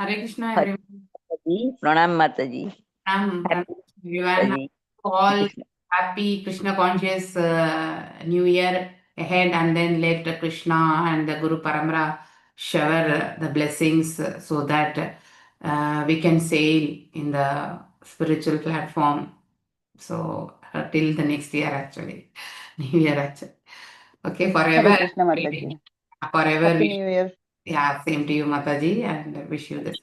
Hare Krishna, Hare everyone. Mataji, Pranam Mataji. Pranam, Happy everyone. Mataji. All Krishna. happy Krishna conscious New Year ahead, and then let Krishna and the Guru Paramara shower the blessings so that we can sail in the spiritual platform. So till the next year, actually, New Year, actually. Okay, Hare forever. Krishna Mataji. Forever Happy wish. New Year. Yeah, same to you, Mataji, and wish you this.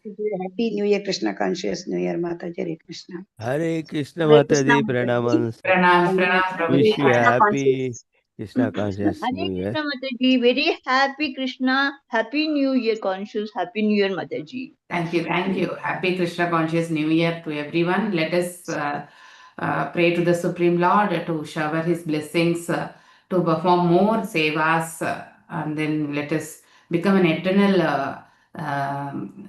Happy New Year, Krishna Conscious New Year, Mataji, Hare Krishna. Hare Krishna Hare Krishna Mataji, Mataji. Pranamans. Pranam, Pranam, Hare Wish you Prabhuji. Krishna happy Conscious. Krishna conscious Hare New Year. Krishna Mataji. Very happy Krishna. Happy New Year conscious. Happy New Year Mataji. Thank you, thank you. Happy Krishna Conscious New Year to everyone. Let us pray to the Supreme Lord to shower His blessings, to perform more sevas, and then let us become an eternal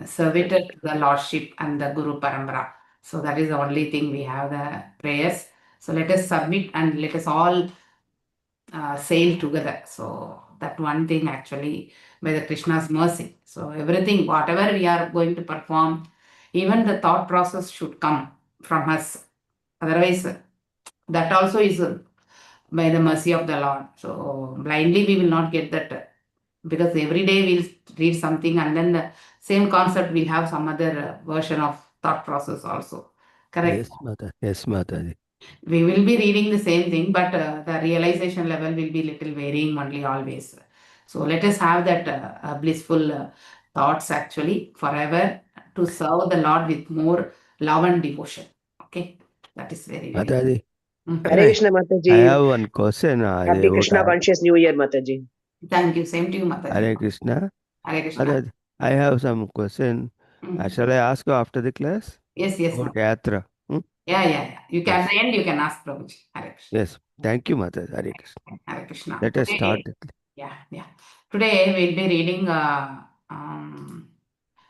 servitor to the Lordship and the Guru Parambara. So that is the only thing we have the prayers. So let us submit and let us all sail together. So that one thing actually by the Krishna's mercy. So everything, whatever we are going to perform, even the thought process should come from us. Otherwise, that also is by the mercy of the Lord. So blindly we will not get that because every day we'll read something and then the same concept will have some other version of thought process also. Correct? Yes, Mataji. We will be reading the same thing, but the realization level will be little varying only always. So let us have that blissful thoughts actually forever to serve the Lord with more love and devotion. Okay, that is very, very. Mataji, Mhm. Hare Krishna I Mataji. have one question. Happy Krishna Conscious New Year, Mataji. Thank you. Same to you, Mataji. Hare Krishna. Hare Krishna. Mataji, I have some question. Shall I ask you after the class? Yes, yes. About Yatra. Yeah. You can, Yes. at the end, you can ask Prabhuji. Hare Krishna. Yes. Thank you, Mataji. Hare Krishna. Hare Krishna. Let us start. Yeah. Today we'll be reading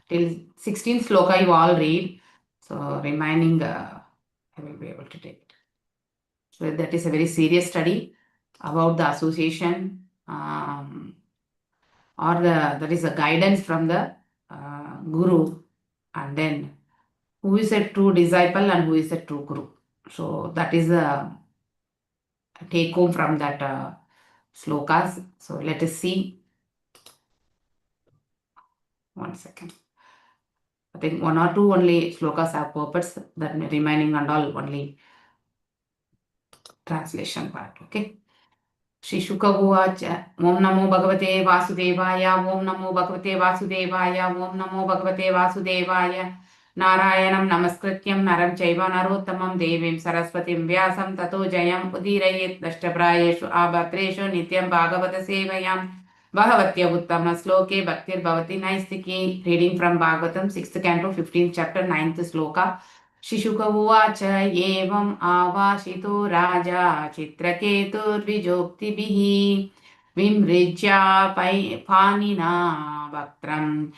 till 16th sloka you all read. So remaining I will be able to take it. So that is a very serious study about the association or that is a guidance from the guru, and then who is a true disciple and who is a true guru. So that is the take home from that slokas. So let us see. 1 second. I think 1 or 2 only slokas have purpose, that remaining and all only translation part. Okay. Shri Shuka Uvacha, Om Namo Bhagavate Vasudevaya, Om Namo Bhagavate Vasudevaya, Om Namo Bhagavate Vasudevaya, Narayanam Namaskrityam Naram Chaiva Narottamam Devim Saraswatim Vyasam Tato Jayam Udirayet Nashtaprayeshu Abhatreshu Nityam Bhagavata Sevayam Bhagatya Uttama Sloke Bhaktir Bhavati Naistiki. Reading from Bhagavatam, 6th canto, 15th chapter, 9th sloka. शिशुक उवाच एवम् आवासितो राजा चित्रकेतुर्विजोक्तिभिः विमृज्य पाणिना वक्त्रम्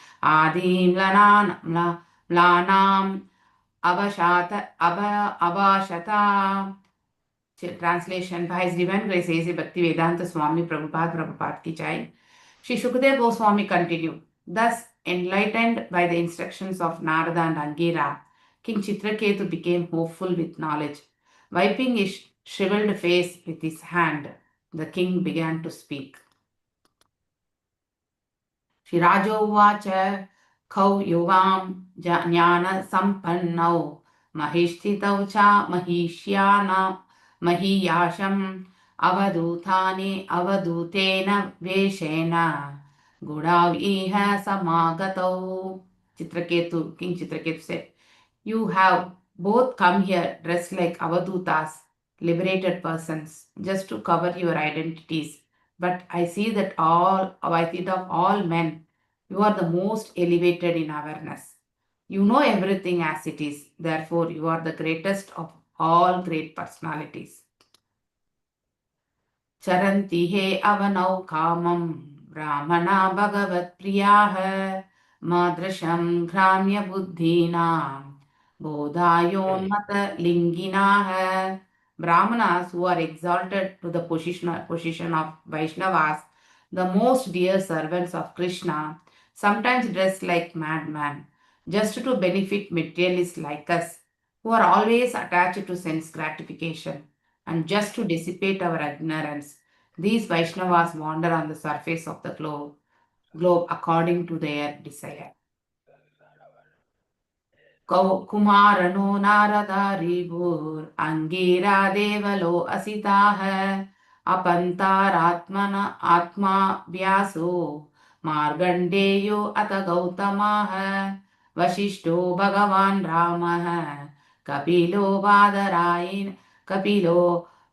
म्लानाम् अभाषता. Translation by His Divine Grace A.C. Bhakti Vedanta Swami Prabhupada Ki Jai. Shri Shukadeva Goswami continued. Thus, enlightened by the instructions of Narada and Angira, King Chitraketu became hopeful with knowledge. Wiping his shriveled face with his hand, the king began to speak. Shirajo Uvacha Kau Yuvam Jnana Sampannau Mahishthitau Cha Mahishyana Mahiyasham Avadutena Veshena Gudav Iha Samagatau. King Chitraketu said, you have both come here dressed like Avadutas, liberated persons, just to cover your identities. But I see that of all men, you are the most elevated in awareness. You know everything as it is. Therefore, you are the greatest of all great personalities. Charanti he avanau kamam brahmana bhagavat priyaha madrasham gramya buddhina bodhayonmata linginaha. Brahmanas who are exalted to the position of Vaishnavas, the most dear servants of Krishna, sometimes dressed like madmen, just to benefit materialists like us, who are always attached to sense gratification, and just to dissipate our ignorance. These Vaishnavas wander on the surface of the globe according to their desire. कुमारनो नारदारिभूर् Angira देवलो असिताः अपन्तारात्मना आत्मा व्यासो मार्गण्डेयो अत गौतमाः वशिष्ठो भगवान् रामः कपिलो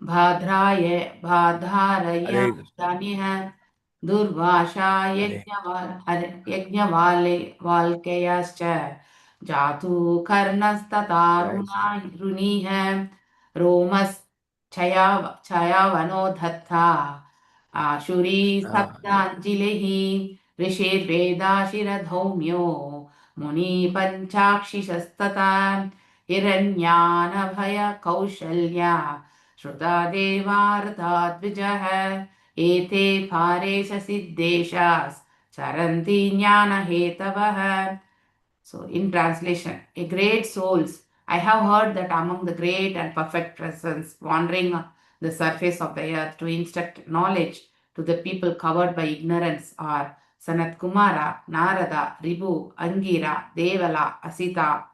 भाद्राय दुर्वासा यज्ञवाल्क्यश्च जातु कर्णस्ततारुणीः रोमश्चयावनो दत्ता आशुरी सप्ताञ्जलिः ऋषिर्वेदाशिरधौम्यो मुनि पञ्चाक्षिशस्तथा हिरण्यानभय कौशल्या श्रुता देवार्ताद्विजः एते पारेश सिद्धेशास् चरन्ति ज्ञानहेतवः. So, in translation, a great souls, I have heard that among the great and perfect presence wandering on the surface of the earth to instruct knowledge to the people covered by ignorance are Sanat Kumara, Narada, Ribu, Angira, Devala, Asita,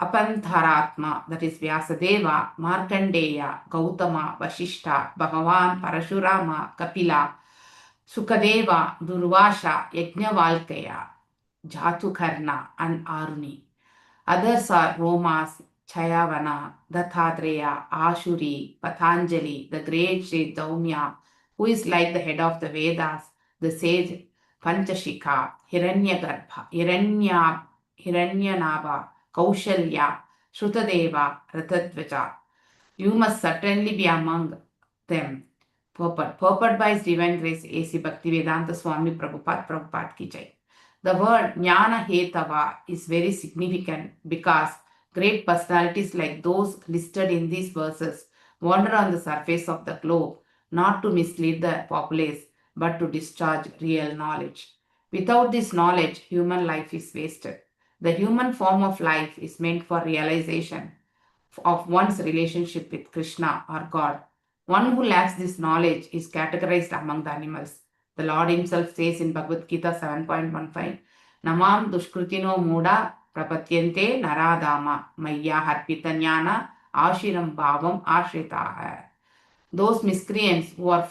Apantharatma, that is Vyasadeva, Markandeya, Gautama, Vashishta, Bhagavan, Parashurama, Kapila, Sukadeva, Durvasha, Yajnavalkya, Jatukarna, and Aruni. Others are Romas, Chayavana, Dattatreya, Ashuri, Patanjali, the great Sri Daumya, who is like the head of the Vedas, the sage Panchashika, Hiranyagarbha, Hiranyanaba, Kaushalya, Shrutadeva, Ratadvaja. You must certainly be among them. Purport by His Divine Grace A.C. Bhaktivedanta Swami Prabhupada Ki Jai. The word Jnana Hetava is very significant because great personalities like those listed in these verses wander on the surface of the globe, not to mislead the populace, but to discharge real knowledge. Without this knowledge, human life is wasted. The human form of life is meant for realization of one's relationship with Krishna or God. One who lacks this knowledge is categorized among the animals. The Lord Himself says in Bhagavad Gita 7.15, Namam dushkrutino muda prapatyante naradama maya harpita jnana ashiram bhavam ashritaha. Those miscreants who are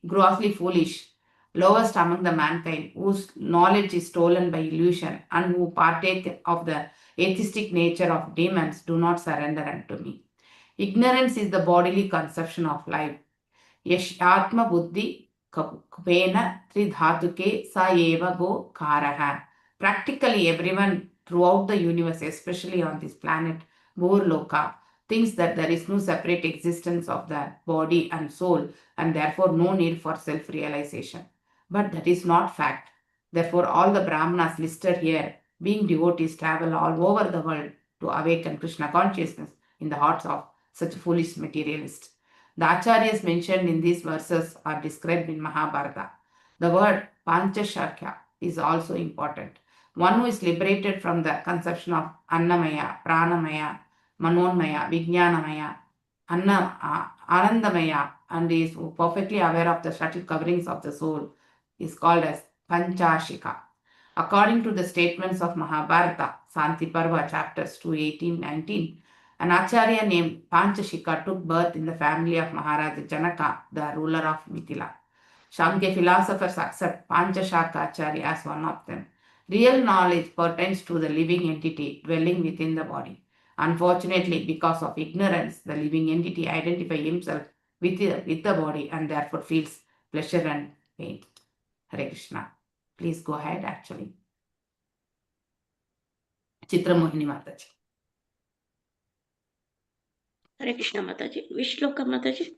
grossly foolish, lowest among the mankind, whose knowledge is stolen by illusion and who partake of the atheistic nature of demons, do not surrender unto me. Ignorance is the bodily conception of life. Yashatma buddhi kupena tridhatuke sa eva go karaha. Practically everyone throughout the universe, especially on this planet, Bhurloka, thinks that there is no separate existence of the body and soul and therefore no need for self-realization. But that is not fact. Therefore, all the Brahmanas listed here, being devotees, travel all over the world to awaken Krishna consciousness in the hearts of such foolish materialists. The acharyas mentioned in these verses are described in Mahabharata. The word Panchashakya is also important. One who is liberated from the conception of Annamaya, Pranamaya, Manonmaya, Vijnanamaya, Anandamaya, and is perfectly aware of the subtle coverings of the soul is called as Panchashika. According to the statements of Mahabharata, Santi Parva chapters 2, 18, 19, an acharya named Panchashika took birth in the family of Maharaja Janaka, the ruler of Mithila. Shankya philosophers accept Panchashaka Acharya as one of them. Real knowledge pertains to the living entity dwelling within the body. Unfortunately, because of ignorance, the living entity identifies himself with the body and therefore feels pleasure and pain. Hare Krishna. Please go ahead, actually. Chitramohini Mataji. Hare Krishna Mataji. Which shloka Mataji?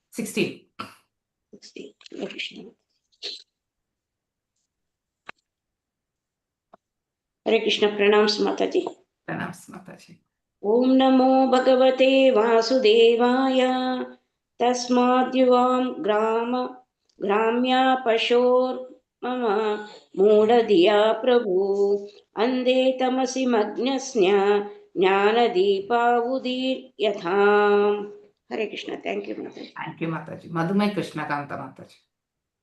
16. 16. Hare Krishna. Hare Krishna. Pranams Mataji. Pranams Mataji. Om Namo Bhagavate Vasudevaya Tasmad Yuvam Gramya Pashor मम मूढधिया प्रभु अन्धे तमसि मग्नस्य ज्ञानदीपावुदीर्यथाम्. हरे Krishna. Thank you माताजी. Thank you, Mataji. Madhumai Krishnakanta Mataji.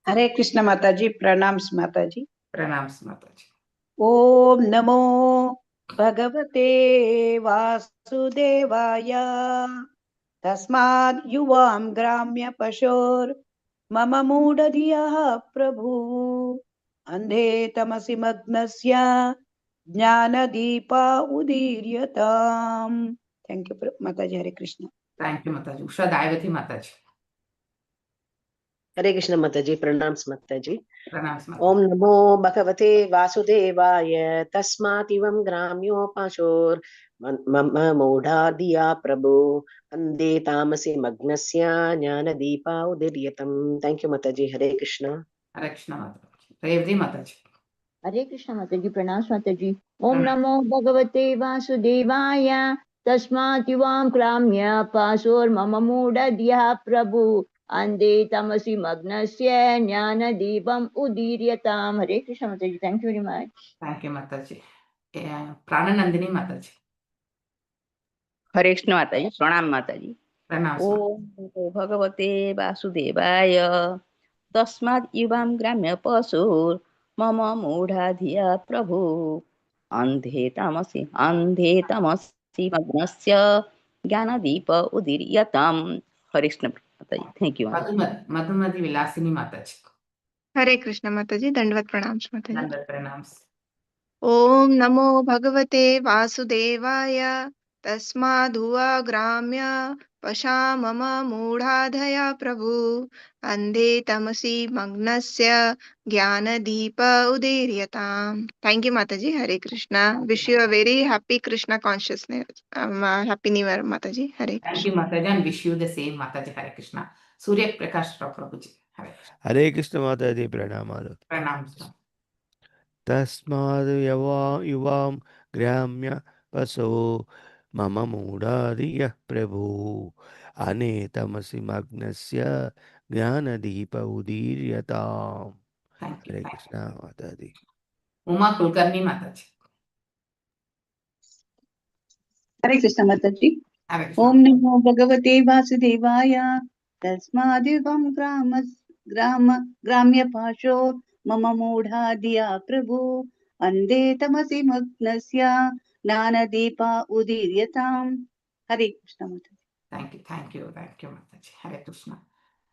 Hare Krishna Mataji, pranams Mataji. Pranams Mataji. Om Namo Bhagavate Vasudevaya Tasmad Yuvam Gramya Pashor Mama Mudadhyah Prabhu Andhe Tamasi Magnasya Jnana Deepa Udiryatam. Thank you, Mataji. Hare Krishna. Thank you, Mataji. Usha Dayavati Mataji. हरे कृष्ण माताजी प्रणाम्स माताजी Pranams ओम Mataji. नमो भगवते वासुदेवाय तस्मादिवं ग्राम्योपाशोर मम मूढादिया प्रभु अंधे तामसि मग्नस्य ज्ञानदीपा उदीर्यतम्. Thank you माताजी. हरे Krishna. Hare Krishna Mataji. Revdi Mataji. हरे कृष्ण माताजी प्रणाम माताजी. ओम Pranam. नमो भगवते वासुदेवाय तस्मात् युवां ग्राम्य पाशोर्मम मूढधियः प्रभु अंधे तमसि मग्नस्य ज्ञानदीपम् उदीर्यताम्. हरे कृष्ण माताजी. Thank you very much. Thank you, Mataji. Prananandini Mataji. हरे कृष्ण माताजी प्रणाम माताजी. Pranams Mataji. ओम नमो भगवते वासुदेवाय तस्मात् युवां ग्राम्य पशुर मम मूढाधिया प्रभु अंधे तमसि मग्नस्य ज्ञानदीप उदीर्यताम्. हरे कृष्ण माताजी. थैंक यू माताजी. Madhumati Vilasini Mataji. हरे कृष्ण माताजी दंडवत प्रणाम माताजी. Dandat Pranams. ओम नमो भगवते वासुदेवाय तस्मादुवा ग्राम्य पशा मम मूढाधया प्रभु अंधे तमसि मग्नस्य ज्ञानदीप उदीर्यताम्. Thank you माताजी. हरे Krishna. Wish you a very happy Krishna consciousness. Happy New Year माताजी. हरे Thank Krishna. you, Mataji, and wish you the same, Mataji. Hare Krishna. Surya Prakash Rao Prabhuji. Hare Krishna. हरे कृष्ण माताजी प्रणामालु Pranams. तस्माद् युवां ग्राम्य पशो मम मूढाधियः प्रभु अनेतमसि मग्नस्य Gyandeep उदीर्यताम्. Thank you. Hare Thank Krishna माताजी. you. Uma Kulkarni Mataji. Hare Krishna Mataji. Hare Krishna. Om Namo Bhagavate Vasudevaya Tasmadivam Gramya Pasho Mama Mudhadya Prabhu Ande Tamasi Magnasya Jnana Deepa Udiryatam. Hare Krishna Mataji. Thank you. Thank you. Thank you, Mataji. Hare Krishna.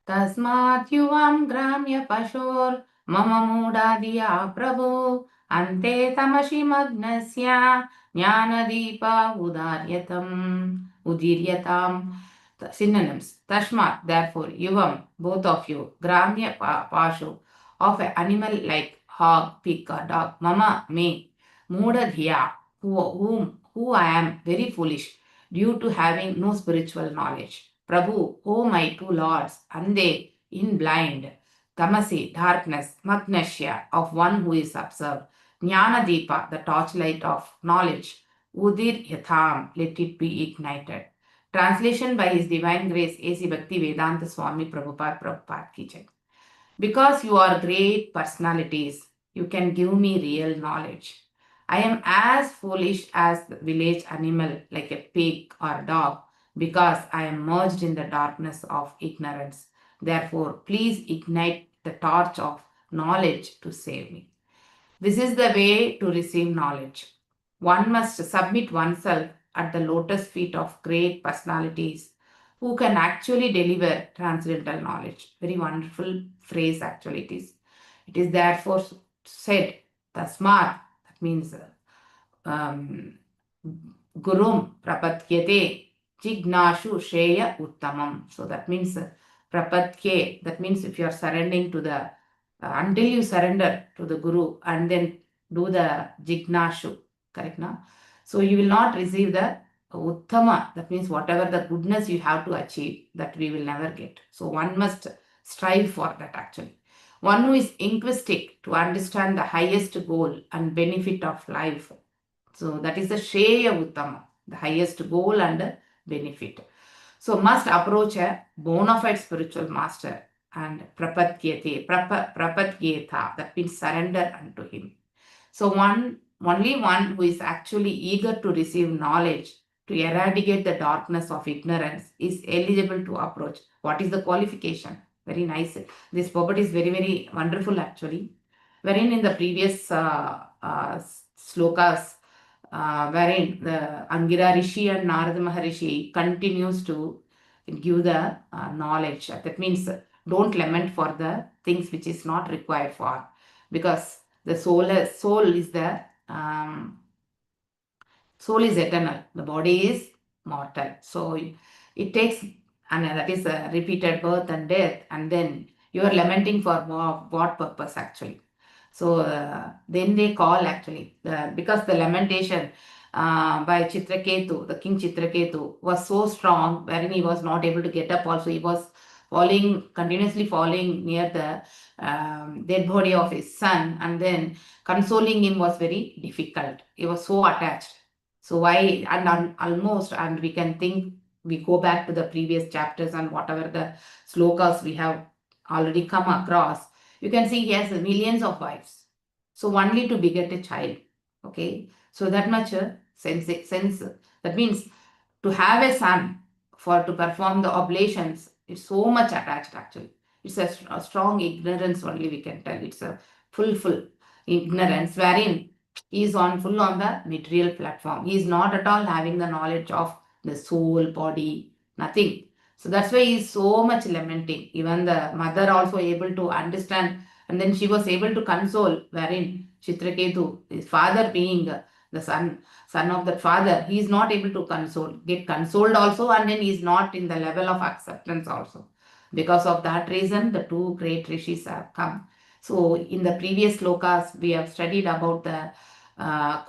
तस्मात् युवां ग्राम्य पशोर् मम मूढादिया प्रभो अन्ते तमसि मग्नस्य Gyandeep उदीर्यताम्. Synonyms. Tashmat, therefore, yuvam, both of you, gramya pashu, of an animal like hog, pig or dog, mama, me, mudadhiya, who I am very foolish, due to having no spiritual knowledge. Prabhu, O my two lords, ande, in blind, tamasi, darkness, magnasya, of one who is observed, jnana deepa, the torchlight of knowledge, udir yatham, let it be ignited. Translation by His Divine Grace A.C. Bhakti Vedanta Swami Prabhupada Ki Jai. Because you are great personalities, you can give me real knowledge. I am as foolish as the village animal like a pig or dog because I am merged in the darkness of ignorance. Therefore, please ignite the torch of knowledge to save me. This is the way to receive knowledge. One must submit oneself at the lotus feet of great personalities who can actually deliver transcendental knowledge. Very wonderful phrase actually it is. It is therefore said, Tasmat, that means Gurum Prapatyate Jignashu Shreya Uttamam. So that means Prapatye, that means if you are surrendering to the, until you surrender to the Guru and then do the Jignashu, correct now? So you will not receive the Uttama, that means whatever the goodness you have to achieve, that we will never get. So one must strive for that actually. One who is inquisitive to understand the highest goal and benefit of life. So that is the Shreya Uttama, the highest goal and benefit. So must approach a bona fide spiritual master and prapadyeta, that means surrender unto him. So only one who is actually eager to receive knowledge to eradicate the darkness of ignorance is eligible to approach. What is the qualification? Very nice. This poet is very, very wonderful actually. Wherein in the previous slokas, wherein the Angira Rishi and Narada Maharishi continues to give the knowledge. That means don't lament for the things which is not required for, because the soul is the soul is eternal, the body is mortal. So it takes, and that is a repeated birth and death, and then you are lamenting for what purpose actually. So then they call actually, because the lamentation by Chitraketu, the king Chitraketu, was so strong, wherein he was not able to get up also. He was continuously falling near the dead body of his son, and then consoling him was very difficult. He was so attached. So why, and almost, and we can think, we go back to the previous chapters and whatever the slokas we have already come across, you can see he has millions of wives. So only to beget a child. Okay. So that much sense, that means to have a son to perform the oblations, it's so much attached actually. It's a strong ignorance only, we can tell. It's a full ignorance, wherein he is full on the material platform. He is not at all having the knowledge of the soul, body, nothing. So that's why he is so much lamenting. Even the mother also able to understand, and then she was able to console, wherein Chitraketu, his father being the son of the father, he is not able to get consoled also, and then he is not in the level of acceptance also. Because of that reason, the two great rishis have come. So in the previous slokas, we have studied about the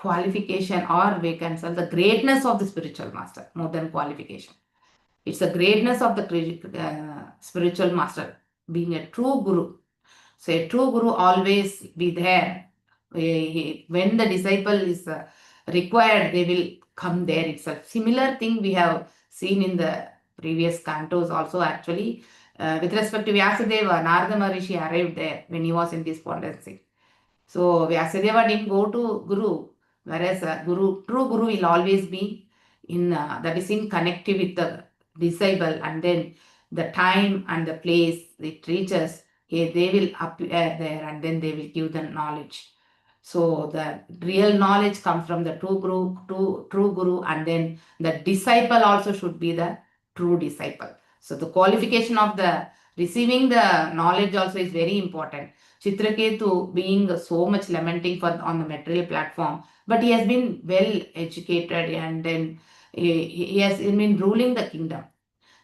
qualification, or we can say the greatness of the spiritual master, more than qualification. It's the greatness of the spiritual master, being a true guru. So a true guru always be there. When the disciple is required, they will come there itself. Similar thing we have seen in the previous cantos also actually. With respect to Vyasadeva, Narada Maharishi arrived there when he was in despondency. So Vyasadeva didn't go to Guru, whereas true Guru will always be in that is in connective with the disciple, and then the time and the place it reaches, they will appear there, and then they will give the knowledge. So the real knowledge comes from the true Guru, and then the disciple also should be the true disciple. So the qualification of the receiving the knowledge also is very important. Chitraketu being so much lamenting on the material platform, but he has been well educated, and then he has been ruling the kingdom.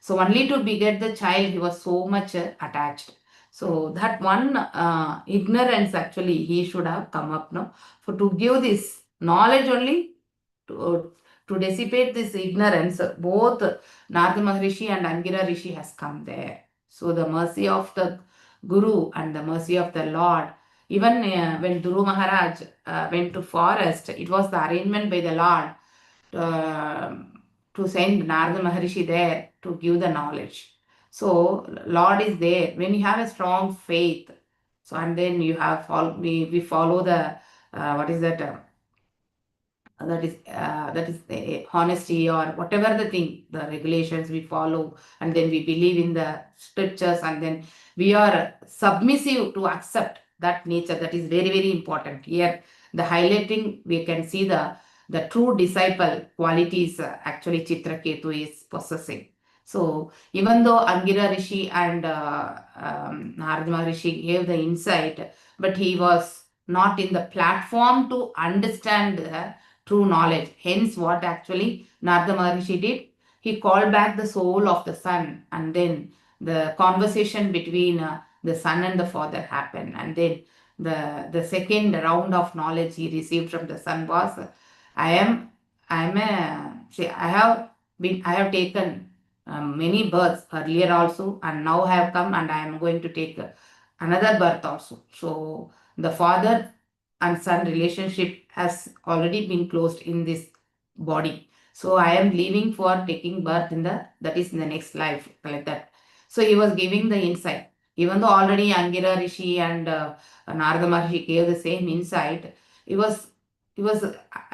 So only to beget the child, he was so much attached. So that one ignorance actually he should have come up now for to give this knowledge only to dissipate this ignorance. Both Narada Maharishi and Angira Rishi has come there. So the mercy of the Guru and the mercy of the Lord. Even when Dhuru Maharaj went to forest, it was the arrangement by the Lord to send Narada Maharishi there to give the knowledge. So Lord is there. When you have a strong faith, so and then you have we follow the what is that? That is the honesty, or whatever the thing, the regulations we follow, and then we believe in the scriptures, and then we are submissive to accept that nature. That is very, very important. Here the highlighting, we can see the true disciple qualities actually Chitraketu is possessing. So even though Angira Rishi and Narada Maharishi gave the insight, but he was not in the platform to understand the true knowledge. Hence what actually Narada Maharishi did, he called back the soul of the son, and then the conversation between the son and the father happened, and then the second round of knowledge he received from the son was, I have taken many births earlier also, and now I have come and I am going to take another birth also. So the father and son relationship has already been closed in this body. So I am leaving for taking birth that is in the next life, like that. So he was giving the insight. Even though already Angira Rishi and Narada Maharshi gave the same insight, he was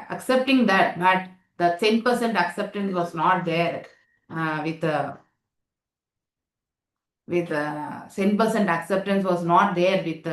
accepting that, but the 10% acceptance was not there with 10% acceptance was not there with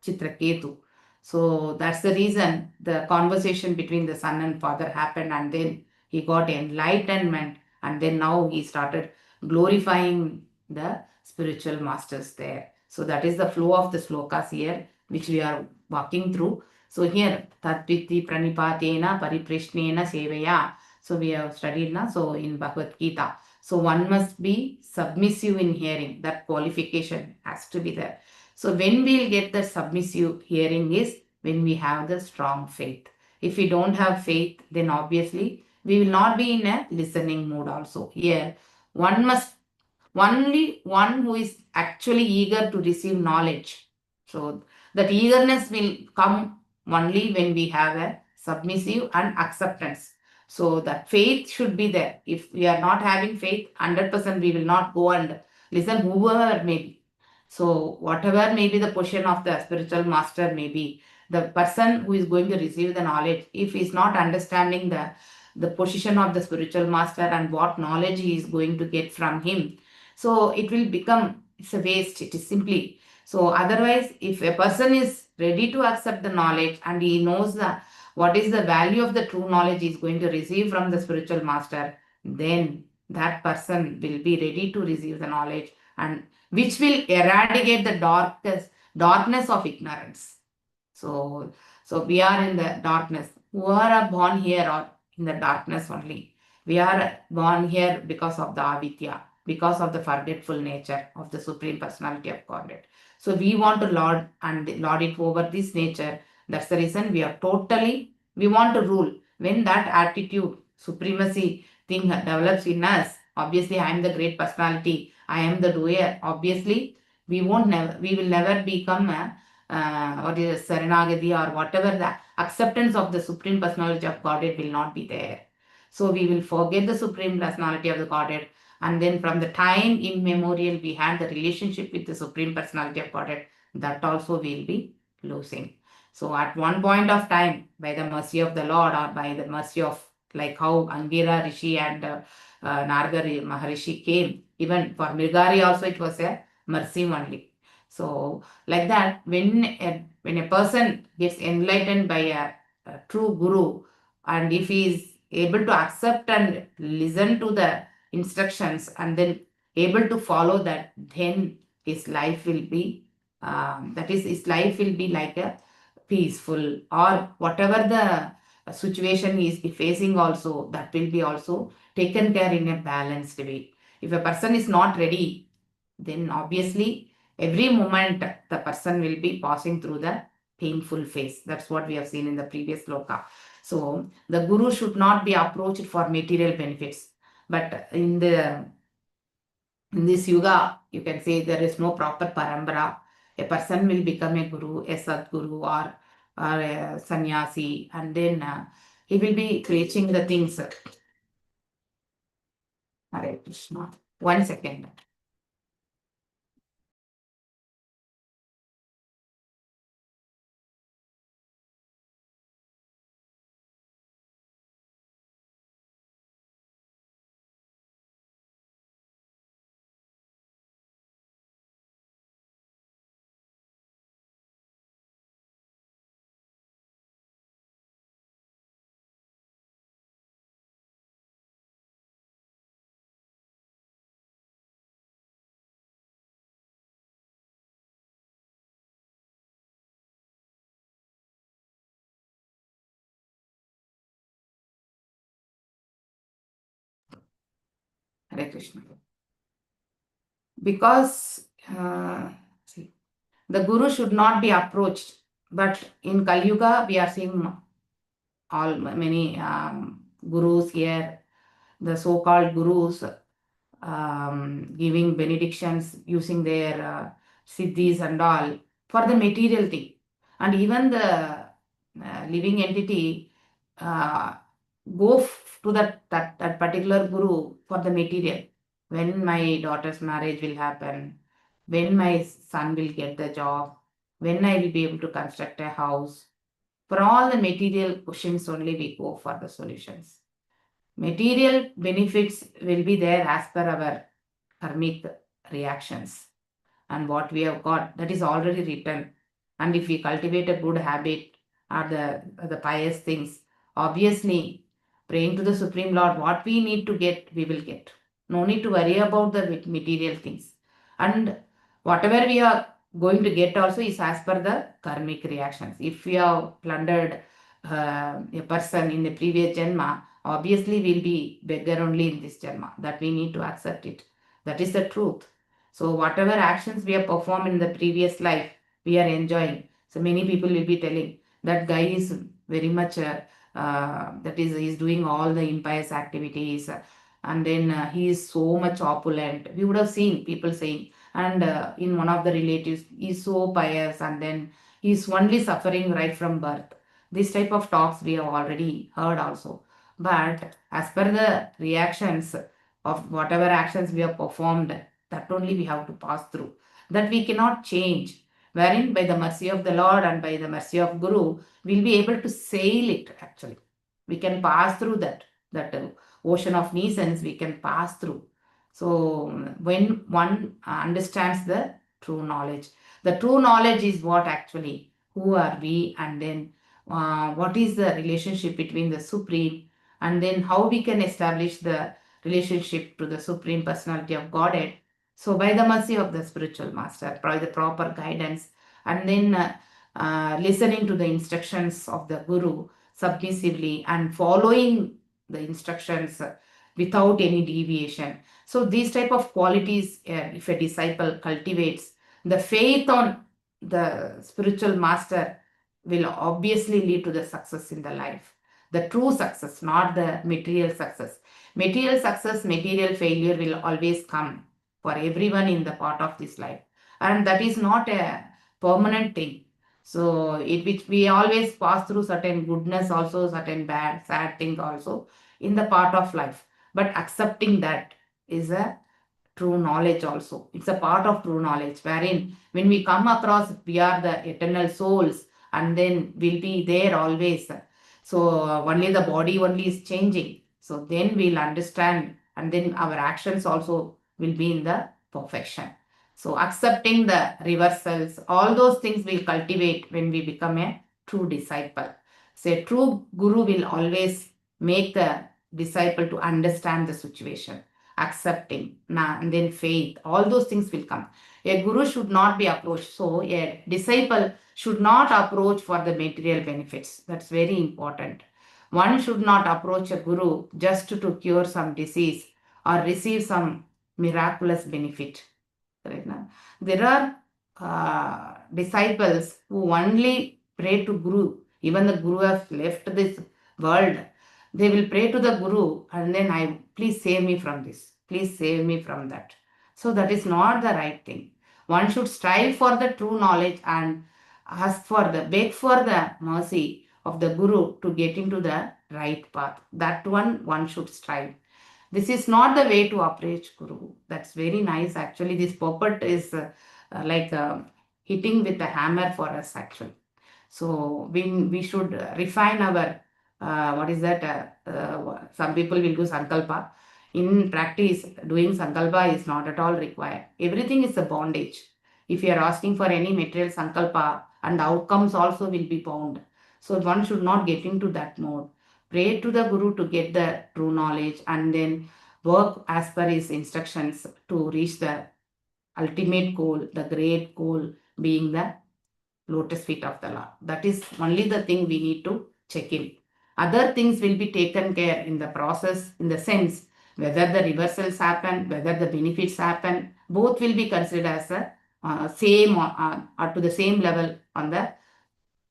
Chitraketu. So that's the reason the conversation between the son and father happened, and then he got enlightenment, and then now he started glorifying the spiritual masters there. So that is the flow of the slokas here, which we are walking through. So here, Tatviti Pranipatena Pariprashnena Sevaya. So we have studied now, so in Bhagavad Gita. So one must be submissive in hearing. That qualification has to be there. So when we'll get the submissive hearing is when we have the strong faith. If we don't have faith, then obviously we will not be in a listening mood also. Here, only one who is actually eager to receive knowledge. So that eagerness will come only when we have a submissive and acceptance. So that faith should be there. If we are not having faith, 100% we will not go and listen whoever may be. So whatever may be the position of the spiritual master may be, the person who is going to receive the knowledge, if he is not understanding the position of the spiritual master and what knowledge he is going to get from him, so it will become, it's a waste, it is simply. So otherwise, if a person is ready to accept the knowledge and he knows what is the value of the true knowledge he is going to receive from the spiritual master, then that person will be ready to receive the knowledge, and which will eradicate the darkness of ignorance. So we are in the darkness. Who are born here are in the darkness only. We are born here because of the avidya, because of the forgetful nature of the Supreme Personality of Godhead. So we want to lord it over this nature. That's the reason we want to rule. When that attitude, supremacy thing develops in us, obviously I am the great personality, I am the doer. Obviously, we will never become what is Saranagati or whatever, the acceptance of the Supreme Personality of Godhead will not be there. So we will forget the Supreme Personality of the Godhead, and then from the time immemorial we had the relationship with the Supreme Personality of Godhead, that also we will be losing. So at one point of time, by the mercy of the Lord, or by the mercy of, like how Angira Rishi and Narada Maharishi came, even for Mrigari also it was a mercy only. So like that, when a person gets enlightened by a true guru, and if he is able to accept and listen to the instructions and then able to follow that, then his life will be his life will be like a peaceful, or whatever the situation he is facing also, that will be also taken care in a balanced way. If a person is not ready, then obviously every moment the person will be passing through the painful phase. That's what we have seen in the previous sloka. So the guru should not be approached for material benefits. But in this yuga, you can say there is no proper parambara. A person will become a guru, a sadguru, or a sannyasi, and then he will be preaching the things. Hare Krishna. 1 second. Hare Krishna. Because the guru should not be approached. But in Kali Yuga, we are seeing many gurus here, the so-called gurus giving benedictions using their siddhis and all for the material thing. And even the living entity go to that particular guru for the material. When my daughter's marriage will happen, when my son will get the job, when I will be able to construct a house. For all the material questions only we go for the solutions. Material benefits will be there as per our karmic reactions and what we have got, that is already written. And if we cultivate a good habit or the pious things, obviously praying to the Supreme Lord, what we need to get, we will get. No need to worry about the material things. And whatever we are going to get also is as per the karmic reactions. If we have plundered a person in the previous Janma, obviously we'll be beggar only in this Janma. That we need to accept it. That is the truth. So whatever actions we have performed in the previous life, we are enjoying. So many people will be telling that guy is very much, that is, he's doing all the impious activities, and then he is so much opulent. We would have seen people saying, and in one of the relatives, he's so pious, and then he's only suffering right from birth. This type of talks we have already heard also. But as per the reactions of whatever actions we have performed, that only we have to pass through. That we cannot change. Wherein by the mercy of the Lord and by the mercy of Guru, we'll be able to sail it actually. We can pass through that ocean of nuisance, we can pass through. So when one understands the true knowledge, the true knowledge is what actually, who are we, and then what is the relationship between the Supreme, and then how we can establish the relationship to the Supreme Personality of Godhead. So by the mercy of the spiritual master, by the proper guidance, and then listening to the instructions of the Guru submissively and following the instructions without any deviation. So these type of qualities, if a disciple cultivates, the faith on the spiritual master will obviously lead to the success in the life. The true success, not the material success. Material success, material failure will always come for everyone in the part of this life. And that is not a permanent thing. So we always pass through certain goodness also, certain bad, sad thing also in the part of life. But accepting that is a true knowledge also. It's a part of true knowledge, wherein when we come across, we are the eternal souls, and then we'll be there always. So only the body only is changing. So then we'll understand, and then our actions also will be in the perfection. So accepting the reversals, all those things we'll cultivate when we become a true disciple. So a true Guru will always make the disciple to understand the situation, accepting, and then faith, all those things will come. A Guru should not be approached. So a disciple should not approach for the material benefits. That's very important. One should not approach a Guru just to cure some disease or receive some miraculous benefit. Right now, there are disciples who only pray to Guru. Even the Guru has left this world, they will pray to the Guru, and then please save me from this, please save me from that. So that is not the right thing. One should strive for the true knowledge and beg for the mercy of the Guru to get into the right path. That one should strive. This is not the way to approach Guru. That's very nice. Actually, this puppet is like hitting with a hammer for us actually. So we should refine our, some people will do sankalpa. In practice, doing sankalpa is not at all required. Everything is a bondage. If you are asking for any material sankalpa, and outcomes also will be bound. So one should not get into that mode. Pray to the Guru to get the true knowledge, and then work as per his instructions to reach the ultimate goal, the great goal being the lotus feet of the Lord. That is only the thing we need to check in. Other things will be taken care in the process, in the sense whether the reversals happen, whether the benefits happen, both will be considered as a same or to the same level on the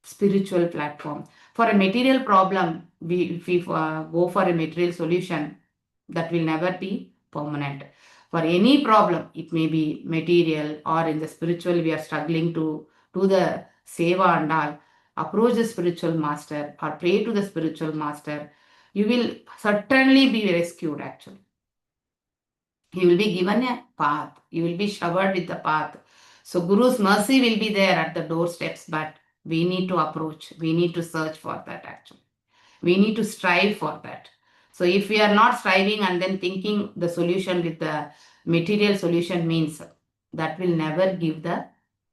spiritual platform. For a material problem, if we go for a material solution, that will never be permanent. For any problem, it may be material or in the spiritual, we are struggling to do the SEVA and all, approach the spiritual master or pray to the spiritual master, you will certainly be rescued actually. You will be given a path. You will be showered with the path. So Guru's mercy will be there at the doorsteps, but we need to approach, we need to search for that actually. We need to strive for that. So if we are not striving and then thinking the solution with the material solution means that will never give the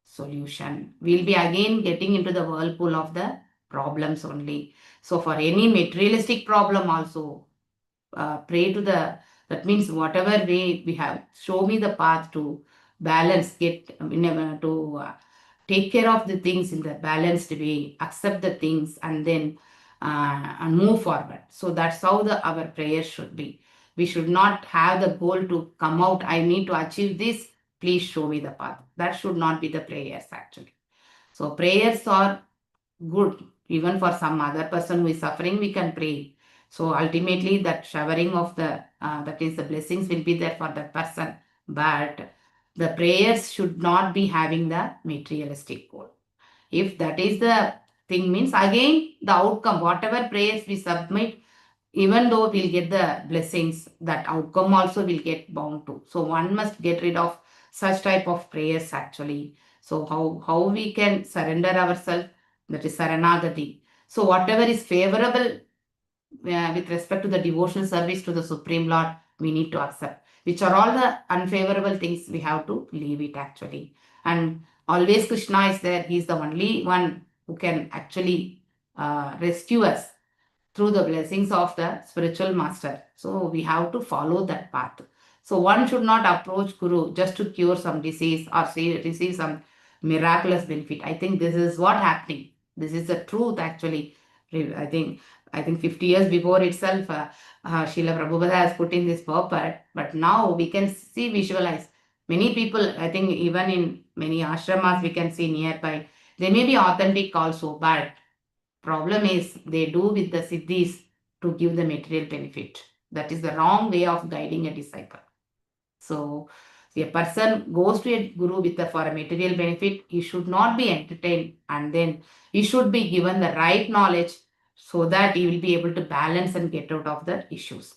solution. We'll be again getting into the whirlpool of the problems only. So for any materialistic problem also, pray to the, that means whatever way we have, show me the path to balance, to take care of the things in the balanced way, accept the things and then and move forward. So that's how our prayers should be. We should not have the goal to come out, I need to achieve this, please show me the path. That should not be the prayers actually. So prayers are good. Even for some other person who is suffering, we can pray. So ultimately that showering of the, that is the blessings will be there for that person. But the prayers should not be having the materialistic goal. If that is the thing means, again the outcome, whatever prayers we submit, even though we'll get the blessings, that outcome also will get bound to. So one must get rid of such type of prayers actually. So how we can surrender ourselves, that is Saranagati. So whatever is favorable with respect to the devotional service to the Supreme Lord, we need to accept. Which are all the unfavorable things, we have to leave it actually. And always Krishna is there. He is the only one who can actually rescue us through the blessings of the spiritual master. So we have to follow that path. So one should not approach Guru just to cure some disease or receive some miraculous benefit. I think this is what happening. This is the truth actually. I think 50 years before itself, Srila Prabhupada has put in this purport, but now we can see, visualize. Many people, I think even in many ashramas we can see nearby, they may be authentic also, but problem is they do with the siddhis to give the material benefit. That is the wrong way of guiding a disciple. So a person goes to a guru for a material benefit, he should not be entertained, and then he should be given the right knowledge so that he will be able to balance and get out of the issues.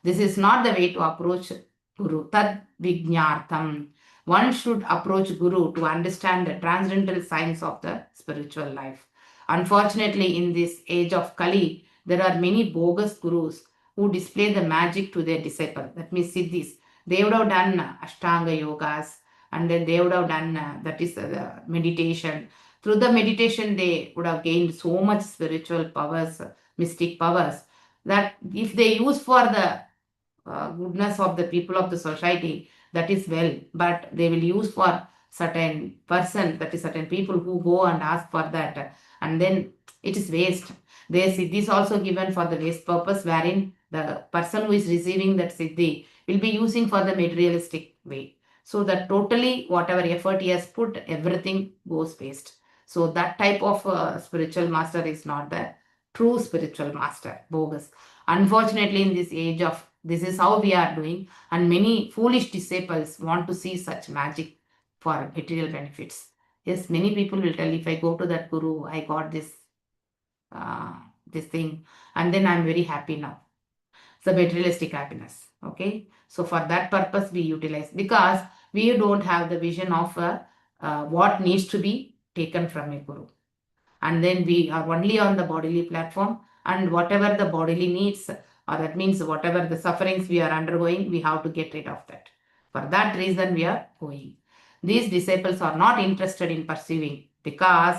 This is not the way to approach Guru. Tad Vijnartham. One should approach Guru to understand the transcendental science of the spiritual life. Unfortunately, in this age of Kali, there are many bogus gurus who display the magic to their disciple. That means siddhis. They would have done Ashtanga yogas, and then they would have done that is the meditation. Through the meditation, they would have gained so much spiritual powers, mystic powers, that if they use for the goodness of the people of the society, that is well, but they will use for certain person, that is certain people who go and ask for that, and then it is waste. Their siddhi is also given for the waste purpose, wherein the person who is receiving that siddhi will be using for the materialistic way. So that totally whatever effort he has put, everything goes waste. So that type of spiritual master is not the true spiritual master, bogus. Unfortunately, in this age of, this is how we are doing, and many foolish disciples want to see such magic for material benefits. Yes, many people will tell, if I go to that guru, I got this thing, and then I'm very happy now. The materialistic happiness. Okay, so for that purpose we utilize, because we don't have the vision of what needs to be taken from a guru, and then we are only on the bodily platform, and whatever the bodily needs, or that means whatever the sufferings we are undergoing, we have to get rid of that. For that reason we are going. These disciples are not interested in pursuing, because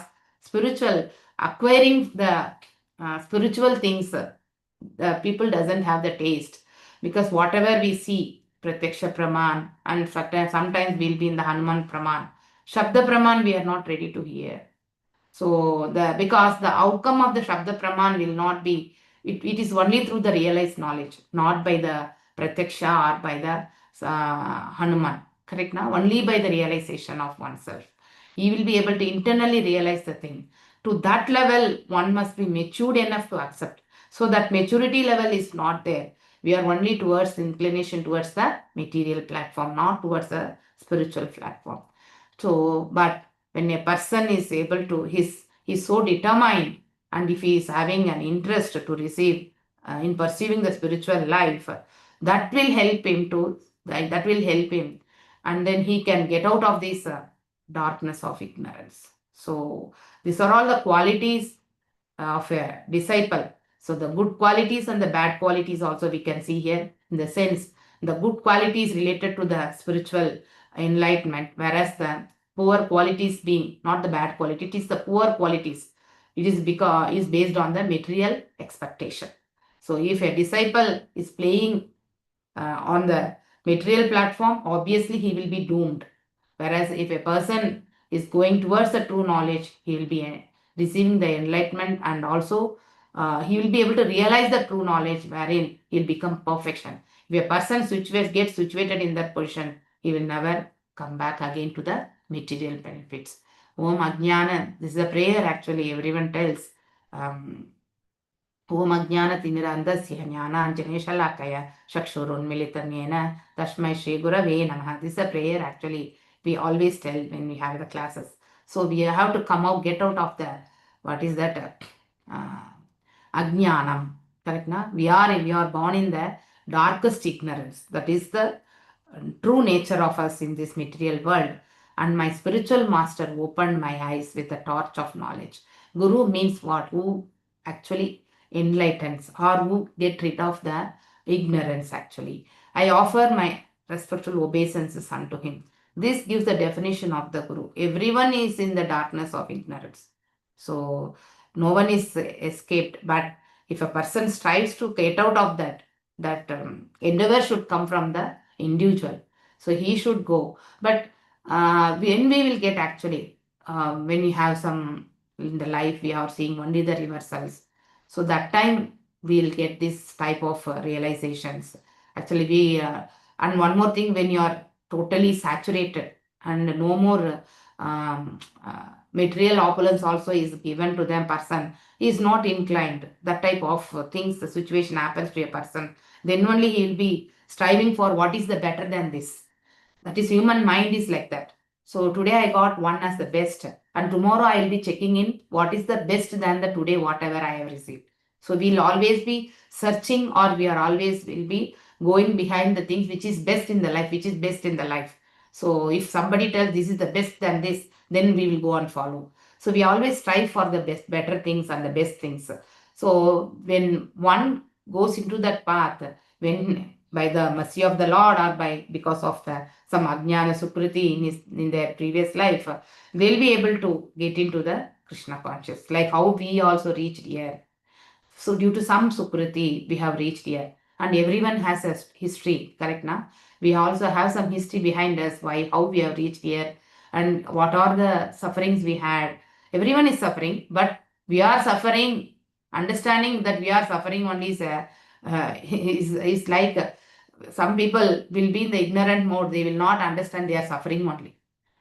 acquiring the spiritual things, the people doesn't have the taste, because whatever we see, Pratyaksha Praman, and sometimes we'll be in the Hanuman Praman, Shabda Praman we are not ready to hear. So because the outcome of the Shabda Praman will not be, it is only through the realized knowledge, not by the Pratyaksha or by the Hanuman. Correct now? Only by the realization of oneself. He will be able to internally realize the thing. To that level, one must be matured enough to accept. So that maturity level is not there. We are only towards inclination towards the material platform, not towards the spiritual platform. So, but when a person is able to, he's so determined, and if he is having an interest to receive in pursuing the spiritual life, that will help him, and then he can get out of this darkness of ignorance. So these are all the qualities of a disciple. So the good qualities and the bad qualities also we can see here, in the sense the good qualities related to the spiritual enlightenment, whereas the poor qualities being not the bad quality, it is the poor qualities. It is because is based on the material expectation. So if a disciple is playing on the material platform, obviously he will be doomed. Whereas if a person is going towards the true knowledge, he will be receiving the enlightenment, and also he will be able to realize the true knowledge, wherein he will become perfection. If a person gets situated in that position, he will never come back again to the material benefits. Om Ajnana, this is a prayer actually everyone tells. Om Ajnana-timirandasya Jnana-anjana-shalakaya Chakshurunmilitam Yena Tasmai Shri Gurave Namaha. This is a prayer actually we always tell when we have the classes. So we have to come out, get out of the, what is that, Ajnanam. Correct na? We are born in the darkest ignorance. That is the true nature of us in this material world. And my spiritual master opened my eyes with the torch of knowledge. Guru means what? Who actually enlightens, or who get rid of the ignorance actually. I offer my respectful obeisances unto him. This gives the definition of the Guru. Everyone is in the darkness of ignorance. So no one is escaped. But if a person strives to get out of that endeavor should come from the individual. So he should go. But when we will get actually, when we have some in the life, we are seeing only the reversals. So that time we will get this type of realizations. Actually, and one more thing, when you are totally saturated and no more material opulence also is given to them, person is not inclined. That type of things, the situation happens to a person, then only he will be striving for what is the better than this. That is, human mind is like that. So today I got one as the best, and tomorrow I will be checking in what is the best than the today whatever I have received. So we will always be searching, or we are always will be going behind the things which is best in the life, which is best in the life. So if somebody tells this is the best than this, then we will go and follow. So we always strive for the best, better things and the best things. So when one goes into that path, when by the mercy of the Lord, or by because of some Ajnana Sukriti in their previous life, they'll be able to get into the Krishna conscious, like how we also reached here. So due to some Sukriti, we have reached here. And everyone has a history, correct na? We also have some history behind us, how we have reached here, and what are the sufferings we had. Everyone is suffering, but we are suffering, understanding that we are suffering only is like some people will be in the ignorant mode. They will not understand they are suffering only.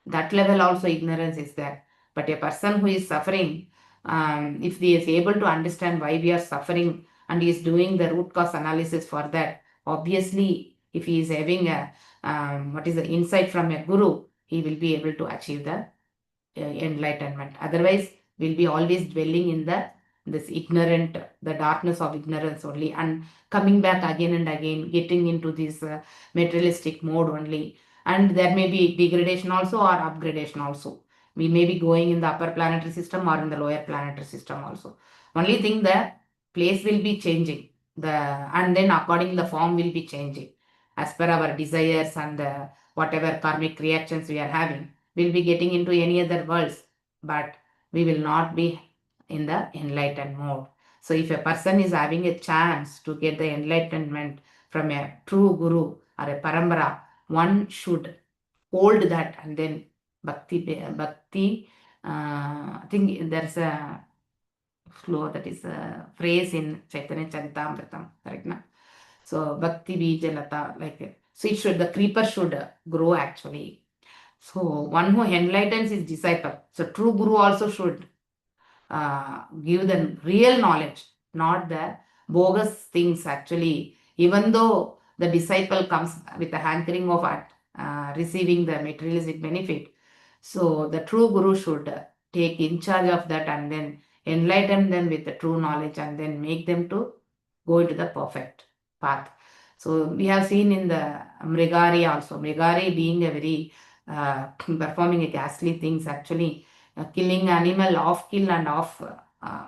That level also ignorance is there. But a person who is suffering, if he is able to understand why we are suffering and he is doing the root cause analysis for that, obviously if he is having a insight from a guru, he will be able to achieve the enlightenment. Otherwise, we'll be always dwelling in this ignorant, the darkness of ignorance only, and coming back again and again, getting into this materialistic mode only. And there may be degradation also or upgradation also. We may be going in the upper planetary system or in the lower planetary system also. Only thing, the place will be changing, and then according the form will be changing as per our desires and whatever karmic reactions we are having. We'll be getting into any other worlds, but we will not be in the enlightened mode. So if a person is having a chance to get the enlightenment from a true guru or a parambara, one should hold that, and then bhakti, I think there's a flow, that is a phrase in Chaitanya Charitamrita, correct na? So bhakti bija lata, like, so it should, the creeper should grow actually. So one who enlightens his disciple. So true guru also should give them real knowledge, not the bogus things actually. Even though the disciple comes with a hankering of receiving the materialistic benefit, so the true guru should take in charge of that and then enlighten them with the true knowledge and then make them to go into the perfect path. So we have seen in the Mrigari also, Mrigari being a very performing a ghastly things, actually killing animal, off kill and off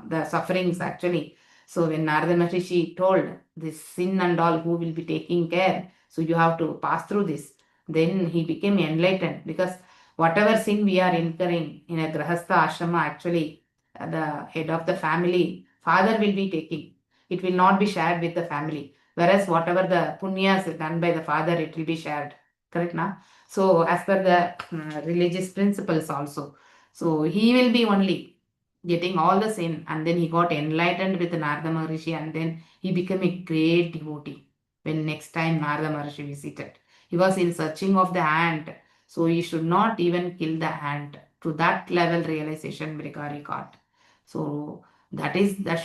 the sufferings actually. So when Narada Maharishi told this sin and all who will be taking care, so you have to pass through this, then he became enlightened, because whatever sin we are incurring in a grahastha ashrama, actually the head of the family, father will be taking. It will not be shared with the family. Whereas whatever the punyas done by the father, it will be shared. Correct, na? So as per the religious principles also. So he will be only getting all the sin, and then he got enlightened with Narada Maharishi, and then he became a great devotee. When next time Narada Maharishi visited, he was in searching of the ant, so he should not even kill the ant. To that level realization Brigari got. So that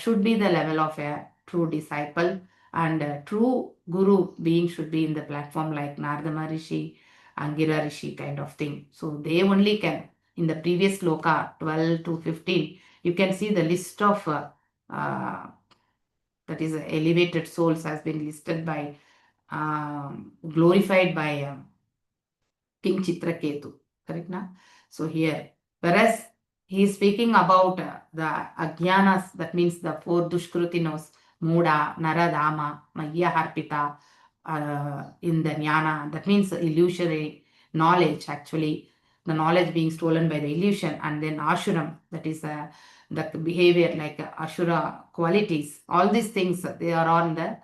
should be the level of a true disciple, and a true guru being should be in the platform like Narada Maharishi, Angira Rishi kind of thing. So they only can. In the previous sloka 12 to 15, you can see the list of that is elevated souls has been listed by glorified by King Chitraketu. Correct, na? So here, whereas he is speaking about the Ajnanas, that means the four Dushkrutinos, Muda, Naradama, Magya Harpita, in the Jnana, that means illusory knowledge, actually, the knowledge being stolen by the illusion, and then Ashuram, that is the behavior like Ashura qualities. All these things, they are on the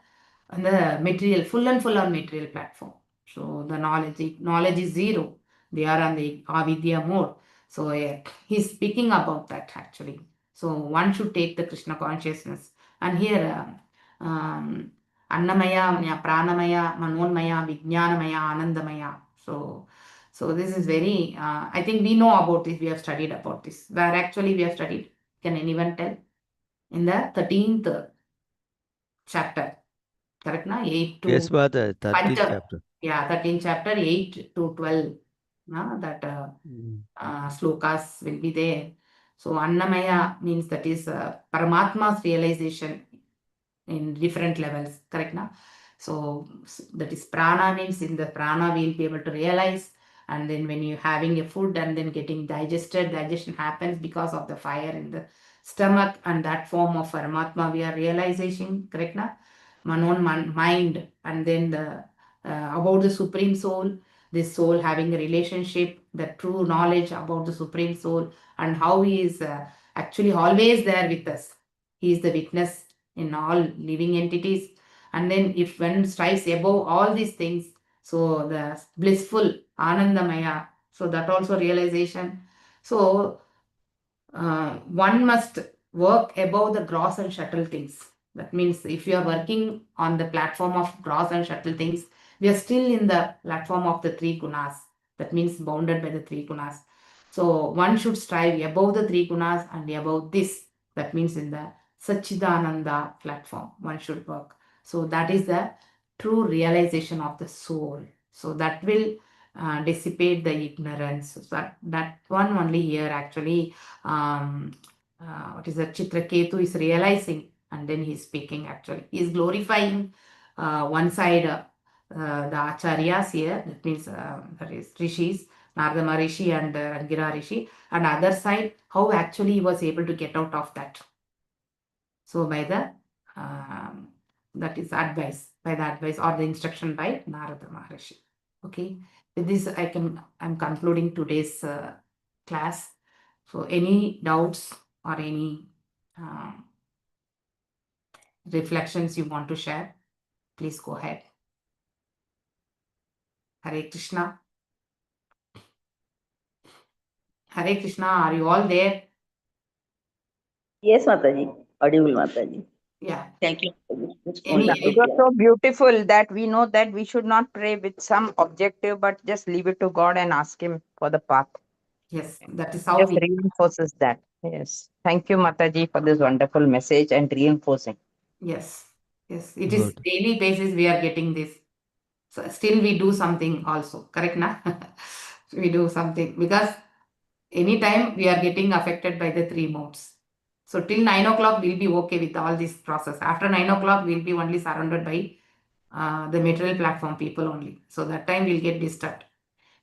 material, full on material platform. So the knowledge is zero. They are on the avidya mode. So he's speaking about that actually. So one should take the Krishna consciousness. And here, Annamaya, Pranamaya, Manonmaya, Vijnanamaya, Anandamaya. So this is very, I think we know about this, we have studied about this. Where actually we have studied, can anyone tell? In the 13th chapter. Correct, na? 8 to Yes, Mata, 13th Pancha. chapter. Yeah, 13th chapter, 8 to 12. That slokas will be there. So Annamaya means that is Paramatma's realization in different levels. Correct, na? So that is prana, means in the prana we will be able to realize. And then when you're having a food and then getting digested, digestion happens because of the fire in the stomach, and that form of Paramatma we are realization. Correct, na? Mind, and then the about the Supreme Soul, this soul having a relationship, the true knowledge about the Supreme Soul, and how he is actually always there with us. He is the witness in all living entities. And then if one strives above all these things, so the blissful Anandamaya, so that also realization. So one must work above the gross and subtle things. That means if you are working on the platform of gross and subtle things, we are still in the platform of the three gunas. That means bounded by the three gunas. So one should strive above the three gunas and above this. That means in the Satchidananda platform, one should work. So that is the true realization of the soul. So that will dissipate the ignorance. So that one only here actually, what is that, Chitraketu is realizing, and then he's speaking actually. He's glorifying one side the acharyas here, that means that is rishis, Narada Maharishi and Angira Rishi, and other side how actually he was able to get out of that. So by the that is advice, by the advice or the instruction by Narada Maharishi. Okay, with this I'm concluding today's class. So any doubts or any reflections you want to share, please go ahead. Hare Krishna. Hare Krishna, are you all there? Yes, Mataji. Audible, Mataji. Yeah. Thank you. It was so beautiful that we know that we should not pray with some objective, but just leave it to God and ask Him for the path. Yes, that is how Just we. reinforces that. Yes. Thank you, Mataji, for this wonderful message and reinforcing. Yes, yes. It is daily basis we are getting this. So still we do something also. Correct, na? We do something because anytime we are getting affected by the three modes. So till 9 o'clock we'll be okay with all this process. After 9 o'clock we'll be only surrounded by the material platform people only. So that time we'll get disturbed.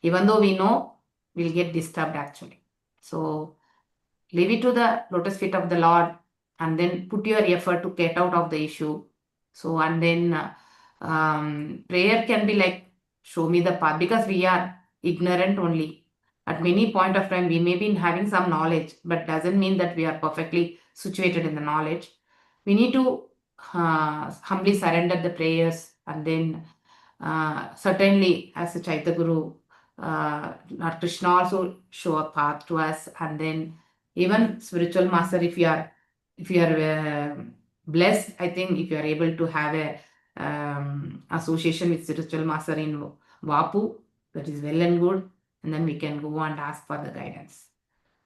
Even though we know we'll get disturbed actually. So leave it to the lotus feet of the Lord and then put your effort to get out of the issue. So, and then prayer can be like, show me the path, because we are ignorant only. At many point of time, we may be having some knowledge, but doesn't mean that we are perfectly situated in the knowledge. We need to humbly surrender the prayers, and then certainly as a Chaitya Guru, Lord Krishna also show a path to us, and then even spiritual master, if you are blessed, I think if you are able to have a association with spiritual master in Vapu, that is well and good, and then we can go and ask for the guidance.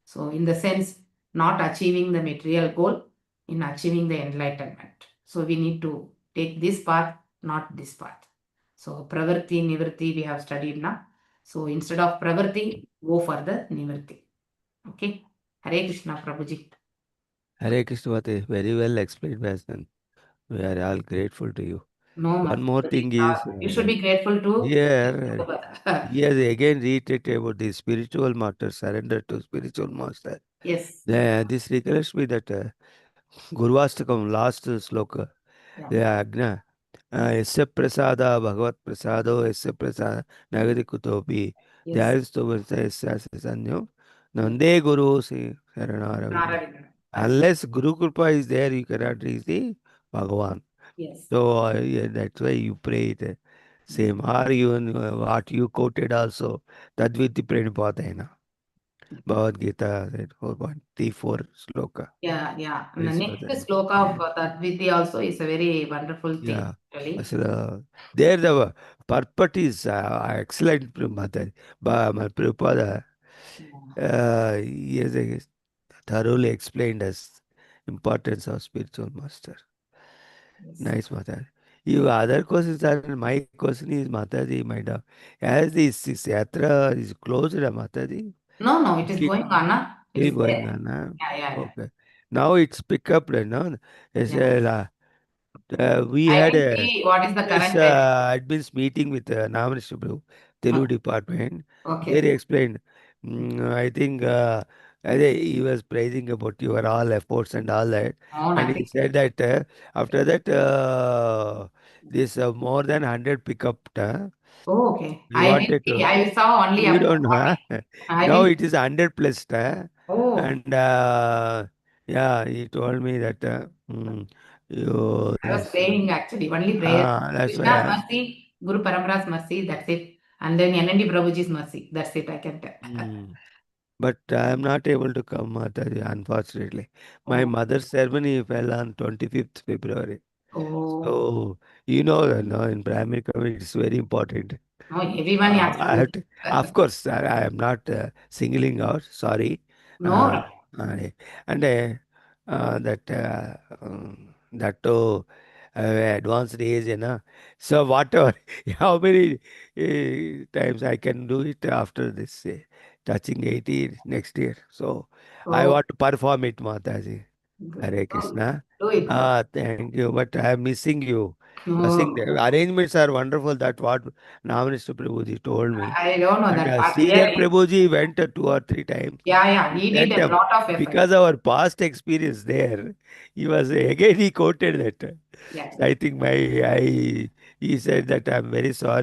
So in the sense, not achieving the material goal, in achieving the enlightenment. So we need to take this path, not this path. So pravrti, nivrti we have studied now. So instead of pravrti, go for the nivrti. Okay. Hare Krishna, Prabhuji. Hare Krishna, Mate. Very well explained, Vasan. We are all grateful to you. No, One more thing is you should be grateful to here. He has again reiterated about the spiritual master, surrender to spiritual master. Yes. This recollects me that Gurvastakam, last sloka. Yeah. Agna. Esse prasada bhagavat prasado esse prasada nagadi kutopi. Yes. There is to sanyo. Nande guru se saranara. Unless Guru Kripa is there, you cannot reach the Bhagavan. Yes. So yeah, that's why you pray it. Same. Or even what you quoted also. Tadviti Pranipatena. Bhagavad Gita 4.34 sloka. Yeah. And the Yes, next sloka of Tadviti also is a very wonderful thing. yeah. Actually. So, there the purport is excellent, Mataji. But my Prabhupada, he has thoroughly explained us importance of spiritual master. Yes. Nice, Mataji. Your other questions are, my question is, Mataji, madam, as this yatra is closed, Mataji? No, it is going on. It Still is going there. on, Yeah. Okay. Now it's pick up, no? It's, we I had will a see what is the current admins meeting with Namanishra Prabhu, Telugu department. Okay. They explained. I think he was praising about your all efforts and all that. Oh, And nothing. he said that after that, this more than 100 pickup. Oh, okay. We I will wanted see. to. I saw only You about don't know. 40. I Now will. it is 100 plus. Oh. And yeah, he told me that you. I was praying actually, only prayer. That's Krishna's why. mercy, Guru Parambara's mercy, that's it. And then NND Prabhuji's mercy, that's it, I can tell. But I am not able to come, Mataji, unfortunately. My Oh. mother's ceremony fell on 25th February. Oh. So, you know, in primary community, it's very important. No, everyone has I to. have to, of course, I am not singling out, sorry. No. And that too, advanced age, So whatever, how many times I can do it after this touching 80 next year. So I Oh, want to perform it, Mataji. good. Hare Oh, Krishna. do it. Thank you, but I am missing you. No, The arrangements are wonderful. That what Namanishra Prabhuji told me. I don't know And that part. senior Really? Prabhuji went 2 or 3 times. Yeah, he did That a lot of effort. because our past experience there, he was again he quoted that. Yeah. I think he said that I'm very sorry.